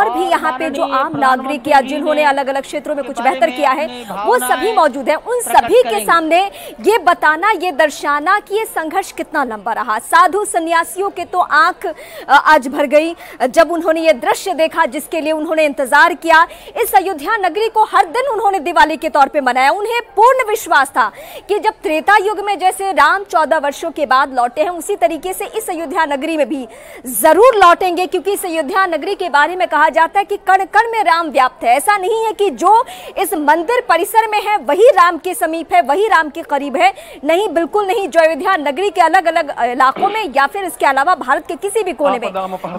और भी यहाँ पे जो आम नागरिक या जिन्होंने अलग अलग क्षेत्रों में कुछ बेहतर किया है वो सभी मौजूद हैं। उन सभी के सामने ये बताना, ये दर्शाना कि ये संघर्ष कितना लंबा रहा। साधु सन्यासियों के तो आंख आज भर गई जब उन्होंने ये दृश्य देखा जिसके लिए उन्होंने इंतजार किया। इस अयोध्या नगरी को हर दिन उन्होंने दिवाली के तौर पे मनाया। उन्हें पूर्ण विश्वास था कि जब त्रेता युग में जैसे राम 14 वर्षों के बाद लौटे हैं उसी तरीके से इस अयोध्या नगरी में भी जरूर लौटेंगे, क्योंकि इस अयोध्या नगरी के बारे में कहा जाता है कि कण कण में राम व्याप्त है। ऐसा नहीं है कि जो इस मंदिर परिसर में है वही राम के समीप है, वही राम के करीब है। नहीं, बिल्कुल नहीं। जो अयोध्या नगरी के अलग अलग इलाकों में या फिर इसके अलावा भारत के किसी भी कोने में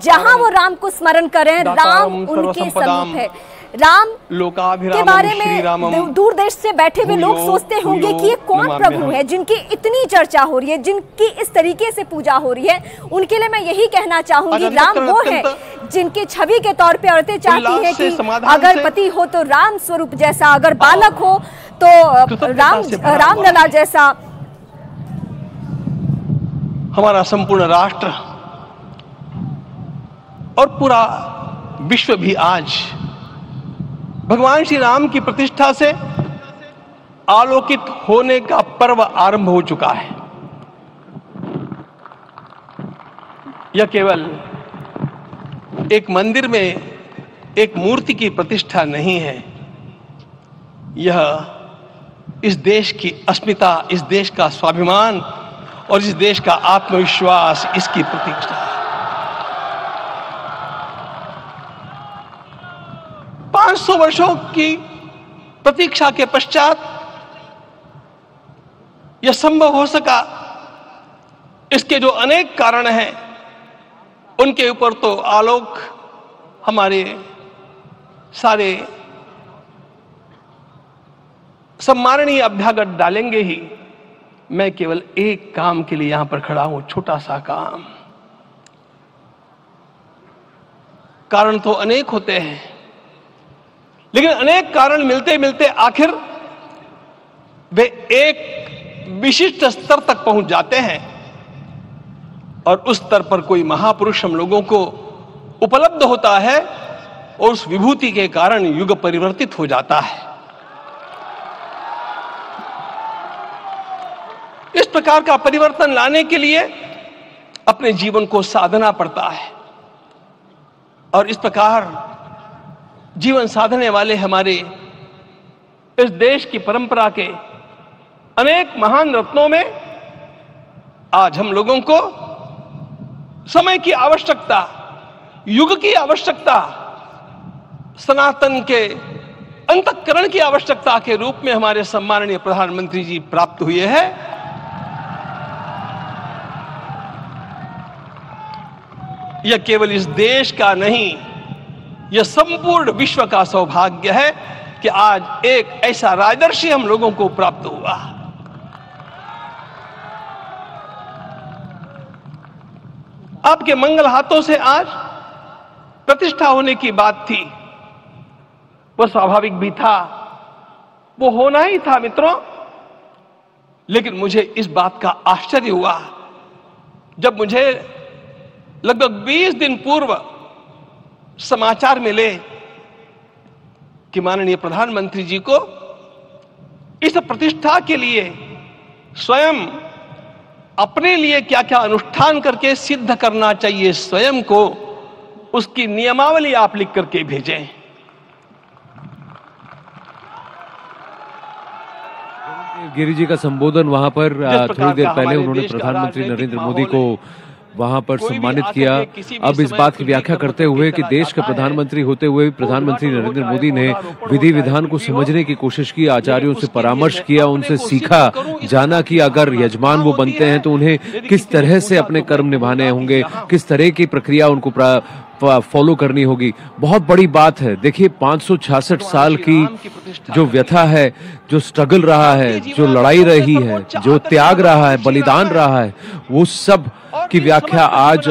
जहां वो राम को स्मरण कर रहे हैं, राम उनके समीप है। राम के बारे में दूर देश से बैठे हुए लोग सोचते होंगे कि ये कौन प्रभु है जिनकी इतनी चर्चा हो रही है, जिनकी इस तरीके से पूजा हो रही है। उनके लिए मैं यही कहना चाहूंगी, राम वो है जिनकी छवि के तौर पे औरतें चाहती हैं कि अगर पति हो तो राम स्वरूप जैसा, अगर बालक हो तो रामलला जैसा। हमारा संपूर्ण राष्ट्र और पूरा विश्व भी आज भगवान श्री राम की प्रतिष्ठा से आलोकित होने का पर्व आरंभ हो चुका है। यह केवल एक मंदिर में एक मूर्ति की प्रतिष्ठा नहीं है, यह इस देश की अस्मिता, इस देश का स्वाभिमान और इस देश का आत्मविश्वास, इसकी प्रतिष्ठा है। 500 वर्षों की प्रतीक्षा के पश्चात यह संभव हो सका। इसके जो अनेक कारण हैं उनके ऊपर तो आलोक हमारे सारे सम्माननीय अभ्यागत डालेंगे ही। मैं केवल एक काम के लिए यहां पर खड़ा हूं, छोटा सा काम। कारण तो अनेक होते हैं, लेकिन अनेक कारण मिलते मिलते आखिर वे एक विशिष्ट स्तर तक पहुंच जाते हैं और उस स्तर पर कोई महापुरुष हम लोगों को उपलब्ध होता है और उस विभूति के कारण युग परिवर्तित हो जाता है। इस प्रकार का परिवर्तन लाने के लिए अपने जीवन को साधना पड़ता है और इस प्रकार जीवन साधने वाले हमारे इस देश की परंपरा के अनेक महान रत्नों में आज हम लोगों को समय की आवश्यकता, युग की आवश्यकता, सनातन के अंतःकरण की आवश्यकता के रूप में हमारे सम्माननीय प्रधानमंत्री जी प्राप्त हुए हैं। यह केवल इस देश का नहीं, यह संपूर्ण विश्व का सौभाग्य है कि आज एक ऐसा राजदर्शी हम लोगों को प्राप्त हुआ। आपके मंगल हाथों से आज प्रतिष्ठा होने की बात थी, वह स्वाभाविक भी था, वो होना ही था मित्रों। लेकिन मुझे इस बात का आश्चर्य हुआ जब मुझे लगभग 20 दिन पूर्व समाचार मिले कि माननीय प्रधानमंत्री जी को इस प्रतिष्ठा के लिए स्वयं अपने लिए क्या क्या अनुष्ठान करके सिद्ध करना चाहिए, स्वयं को उसकी नियमावली आप लिख करके भेजें। गिरि जी का संबोधन वहां पर थोड़ी देर पहले उन्होंने प्रधानमंत्री नरेंद्र मोदी को वहां पर सम्मानित किया। अब इस बात की व्याख्या करते हुए कि देश के प्रधानमंत्री होते हुए प्रधानमंत्री नरेंद्र मोदी ने विधि विधान को समझने की कोशिश की, आचार्यों से परामर्श किया, उनसे सीखा, जाना कि अगर यजमान वो बनते हैं तो उन्हें किस तरह से अपने कर्म निभाने होंगे, किस तरह की प्रक्रिया उनको फॉलो करनी होगी। बहुत बड़ी बात है। देखिए 566 साल की जो व्यथा है, जो स्ट्रगल रहा है, जो लड़ाई रही है, जो त्याग रहा है, बलिदान रहा है, वो सब की व्याख्या आज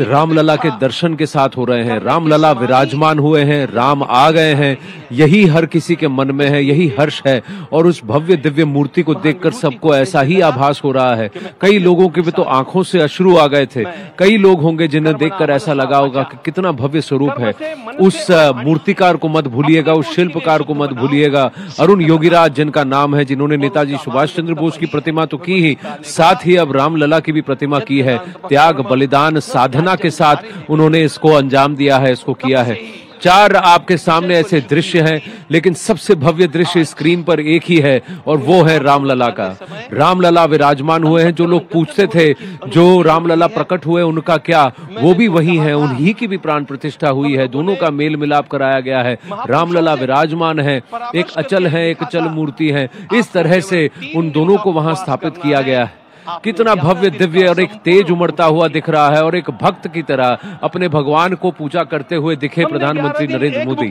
रामलला के दर्शन के साथ हो रहे हैं। रामलला विराजमान हुए हैं, राम आ गए हैं, यही हर किसी के मन में है, यही हर्ष है। और उस भव्य दिव्य मूर्ति को देखकर सबको ऐसा ही आभास हो रहा है। कई लोगों के भी तो आंखों से अश्रु आ गए थे। कई लोग होंगे जिन्हें देखकर ऐसा लगा होगा कि कितना भव्य स्वरूप है। उस मूर्तिकार को मत भूलिएगा, उस शिल्पकार को मत भूलिएगा, अरुण योगीराज जिनका नाम है, जिन्होंने नेताजी सुभाष चंद्र बोस की प्रतिमा तो की ही, साथ ही अब रामलला की भी प्रतिमा की है। त्याग, बलिदान, साधना के साथ उन्होंने इसको अंजाम दिया है, इसको किया है। 4 आपके सामने ऐसे दृश्य हैं, लेकिन सबसे भव्य दृश्य स्क्रीन पर एक ही है और वो है रामलला का। रामलला विराजमान हुए हैं। जो लोग पूछते थे जो रामलला प्रकट हुए उनका क्या, वो भी वही है, उन्हीं की भी प्राण प्रतिष्ठा हुई है। दोनों का मेल मिलाप कराया गया है। रामलला विराजमान है, एक अचल है, एक चल मूर्ति है। इस तरह से उन दोनों को वहां स्थापित किया गया है। कितना भव्य, दिव्य और एक तेज उमड़ता हुआ दिख रहा है। और एक भक्त की तरह अपने भगवान को पूजा करते हुए दिखे प्रधानमंत्री नरेंद्र मोदी।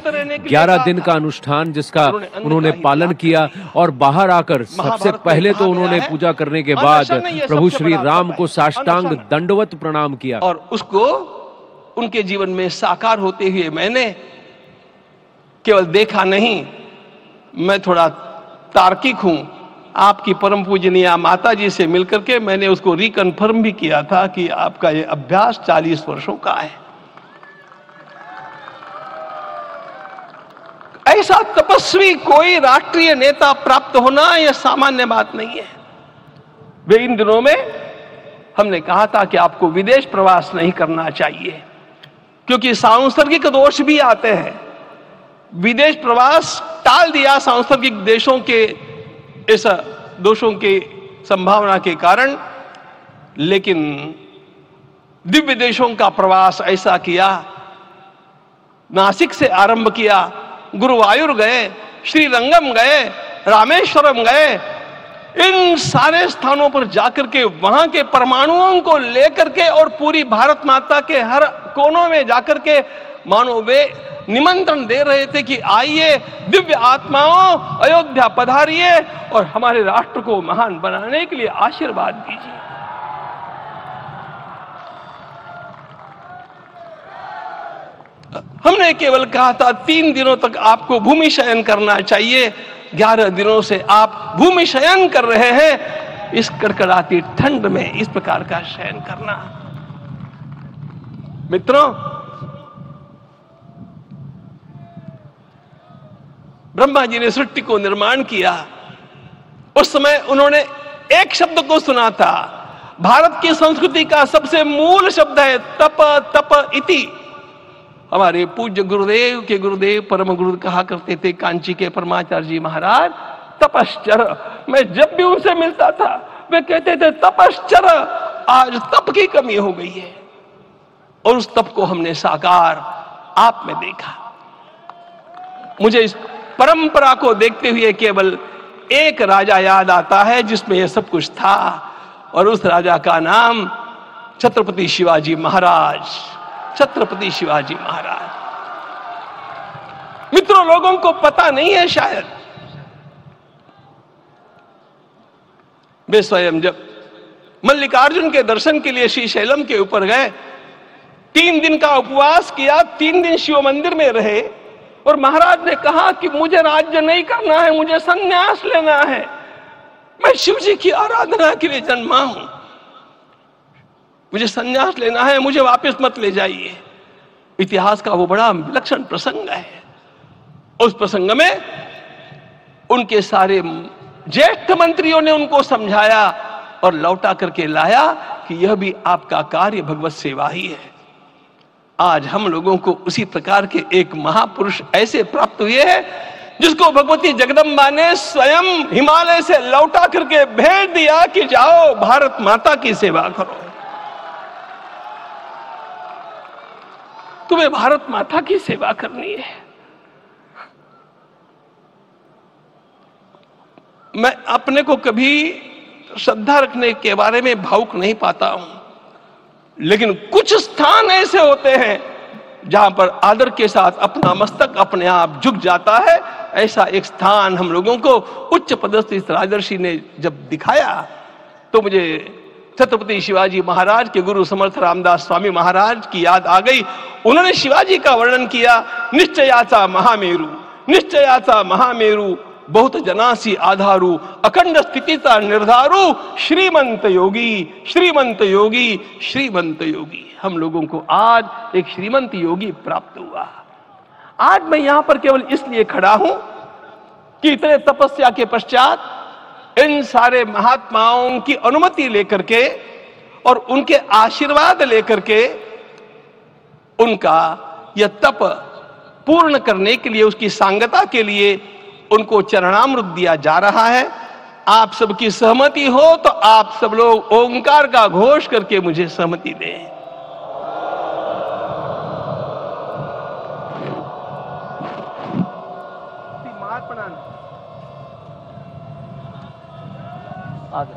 11 दिन का अनुष्ठान जिसका उन्होंने पालन किया और बाहर आकर सबसे पहले तो उन्होंने पूजा करने के बाद प्रभु श्री राम को साष्टांग दंडवत प्रणाम किया और उसको उनके जीवन में साकार होते हुए मैंने केवल देखा नहीं, मैं थोड़ा तार्किक हूं। आपकी परम पूजनीय माता जी से मिलकर के मैंने उसको रिकन्फर्म भी किया था कि आपका ये अभ्यास 40 वर्षों का है। ऐसा तपस्वी कोई राष्ट्रीय नेता प्राप्त होना यह सामान्य बात नहीं है। वे इन दिनों में हमने कहा था कि आपको विदेश प्रवास नहीं करना चाहिए क्योंकि सांसर्गिक दोष भी आते हैं। विदेश प्रवास टाल दिया सांसर्गिक देशों के इस दोषों के संभावना के कारण, लेकिन दिव्य देशों का प्रवास ऐसा किया। नासिक से आरंभ किया, गुरुवायूर गए, श्रीरंगम गए, रामेश्वरम गए। इन सारे स्थानों पर जाकर के वहां के परमाणुओं को लेकर के और पूरी भारत माता के हर कोनों में जाकर के मानो वे निमंत्रण दे रहे थे कि आइए दिव्य आत्माओं, अयोध्या पधारिए और हमारे राष्ट्र को महान बनाने के लिए आशीर्वाद दीजिए। हमने केवल कहा था 3 दिनों तक आपको भूमि शयन करना चाहिए। 11 दिनों से आप भूमि शयन कर रहे हैं। इस कड़कड़ाती ठंड में इस प्रकार का शयन करना, मित्रों, ब्रह्मा जी ने सृष्टि को निर्माण किया। उस समय उन्होंने एक शब्द को सुना था। भारत की संस्कृति का सबसे मूल शब्द है तप, तप इति। हमारे पूज्य गुरुदेव के गुरुदेव परम गुरु कहा करते थे, कांची के परमाचार्य जी महाराज, तपश्चर। मैं जब भी उनसे मिलता था वे कहते थे तपश्चर। आज तप की कमी हो गई है और उस तप को हमने साकार आप में देखा। मुझे इस परंपरा को देखते हुए केवल एक राजा याद आता है जिसमें यह सब कुछ था, और उस राजा का नाम छत्रपति शिवाजी महाराज। छत्रपति शिवाजी महाराज। मित्रों, लोगों को पता नहीं है शायद, वे स्वयं जब मल्लिकार्जुन के दर्शन के लिए श्रीशैलम के ऊपर गए, 3 दिन का उपवास किया, 3 दिन शिव मंदिर में रहे और महाराज ने कहा कि मुझे राज्य नहीं करना है, मुझे संन्यास लेना है, मैं शिव जी की आराधना के लिए जन्मा हूं, मुझे संन्यास लेना है, मुझे वापस मत ले जाइए। इतिहास का वो बड़ा विलक्षण प्रसंग है। उस प्रसंग में उनके सारे ज्येष्ठ मंत्रियों ने उनको समझाया और लौटा करके लाया कि यह भी आपका कार्य भगवत सेवा ही है। आज हम लोगों को उसी प्रकार के एक महापुरुष ऐसे प्राप्त हुए हैं जिसको भगवती जगदम्बा ने स्वयं हिमालय से लौटा करके भेज दिया कि जाओ भारत माता की सेवा करो। तुम्हें भारत माता की सेवा करनी है। मैं अपने को कभी श्रद्धा रखने के बारे में भावुक नहीं पाता हूं, लेकिन कुछ स्थान ऐसे होते हैं जहां पर आदर के साथ अपना मस्तक अपने आप झुक जाता है। ऐसा एक स्थान हम लोगों को उच्च पदस्थ इस राजर्षि ने जब दिखाया तो मुझे छत्रपति शिवाजी महाराज के गुरु समर्थ रामदास स्वामी महाराज की याद आ गई। उन्होंने शिवाजी का वर्णन किया, निश्चयाचा महामेरु, निश्चयाचा महामेरु, बहुत जनासी आधारू अखंड स्थितिता निर्धारू श्रीमंत योगी श्रीमंत योगी श्रीमंत योगी। हम लोगों को आज एक श्रीमंत योगी प्राप्त हुआ। आज मैं यहां पर केवल इसलिए खड़ा हूं कि इतने तपस्या के पश्चात इन सारे महात्माओं की अनुमति लेकर के और उनके आशीर्वाद लेकर के उनका यह तप पूर्ण करने के लिए, उसकी सांगता के लिए उनको चरणामृत दिया जा रहा है। आप सबकी सहमति हो तो आप सब लोग ओंकार का घोष करके मुझे सहमति दें। आगे,